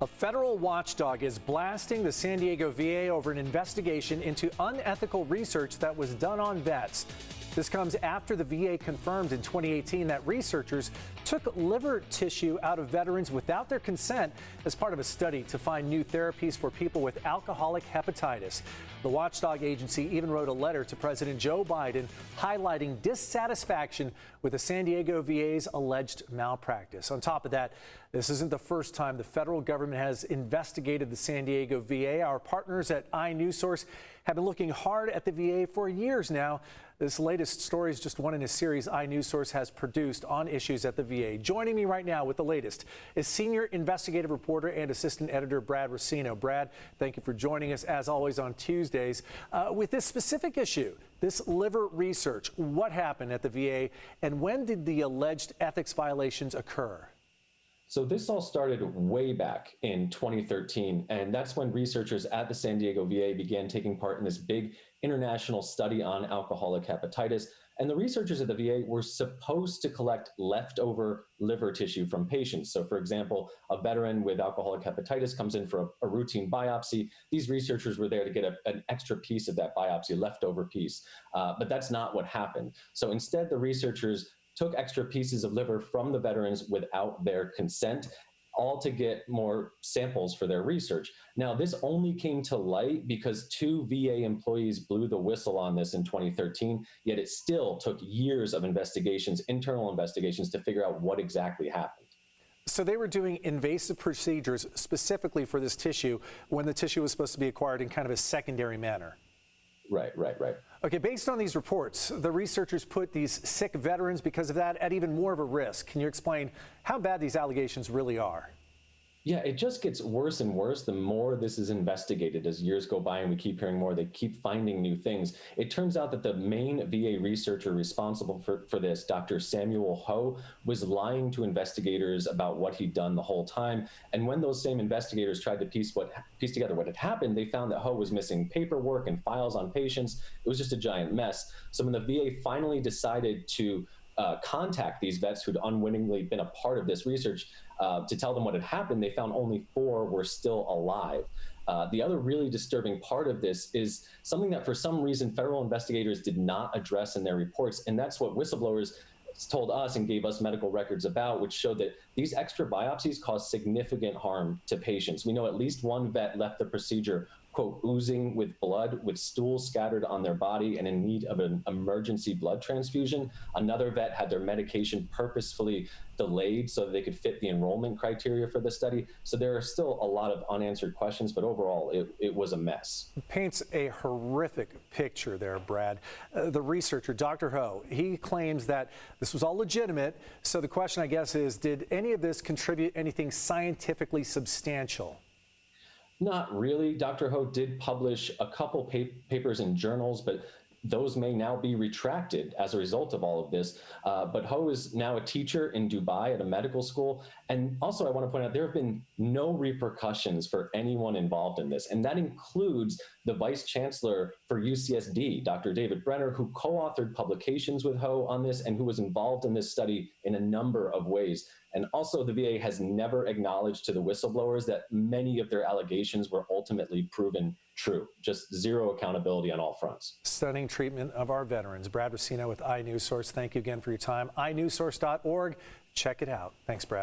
A federal watchdog is blasting the San Diego VA over an investigation into unethical research that was done on vets. This comes after the VA confirmed in 2018 that researchers took liver tissue out of veterans without their consent as part of a study to find new therapies for people with alcoholic hepatitis. The watchdog agency even wrote a letter to President Joe Biden highlighting dissatisfaction with the San Diego VA's alleged malpractice. On top of that, this isn't the first time the federal government has investigated the San Diego VA. Our partners at iNewsSource have been looking hard at the VA for years now. This latest story is just one in a series iNewsSource has produced on issues at the VA. Joining me right now with the latest is senior investigative reporter and assistant editor Brad Racino. Brad, thank you for joining us as always on Tuesdays. With this specific issue, this liver research, what happened at the VA and when did the alleged ethics violations occur? So this all started way back in 2013, and that's when researchers at the San Diego VA began taking part in this big international study on alcoholic hepatitis. And the researchers at the VA were supposed to collect leftover liver tissue from patients. So for example, a veteran with alcoholic hepatitis comes in for a routine biopsy. These researchers were there to get an extra piece of that biopsy, a leftover piece. But that's not what happened. So instead, the researchers took extra pieces of liver from the veterans without their consent, all to get more samples for their research. Now, this only came to light because two VA employees blew the whistle on this in 2013, yet it still took years of investigations, internal investigations, to figure out what exactly happened. So they were doing invasive procedures specifically for this tissue when the tissue was supposed to be acquired in kind of a secondary manner. Right. Okay, based on these reports, the researchers put these sick veterans because of that at even more of a risk. Can you explain how bad these allegations really are? Yeah, it just gets worse and worse the more this is investigated. As years go by and we keep hearing more, they keep finding new things. It turns out that the main VA researcher responsible for this, Dr. Samuel Ho, was lying to investigators about what he'd done the whole time. And when those same investigators tried to piece together what had happened, they found that Ho was missing paperwork and files on patients. It was just a giant mess. So when the VA finally decided to contact these vets who'd unwittingly been a part of this research to tell them what had happened, they found only 4 were still alive. The other really disturbing part of this is something that for some reason federal investigators did not address in their reports, and that's what whistleblowers told us and gave us medical records about, which showed that these extra biopsies caused significant harm to patients. We know at least one vet left the procedure, quote, oozing with blood, with stools scattered on their body and in need of an emergency blood transfusion. Another vet had their medication purposefully delayed so that they could fit the enrollment criteria for the study. So there are still a lot of unanswered questions, but overall, it was a mess. It paints a horrific picture there, Brad. The researcher, Dr. Ho, he claims that this was all legitimate. So the question, I guess, is, did any of this contribute anything scientifically substantial? Not really. Dr. Ho did publish a couple papers in journals, but those may now be retracted as a result of all of this. But Ho is now a teacher in Dubai at a medical school. And also, I want to point out, there have been no repercussions for anyone involved in this. And that includes the vice chancellor for UCSD, Dr. David Brenner, who co-authored publications with Ho on this and who was involved in this study in a number of ways. And also, the VA has never acknowledged to the whistleblowers that many of their allegations were ultimately proven true. Just zero accountability on all fronts. Stunning treatment of our veterans. Brad Racino with iNewsSource. Thank you again for your time. iNewsSource.org. Check it out. Thanks, Brad.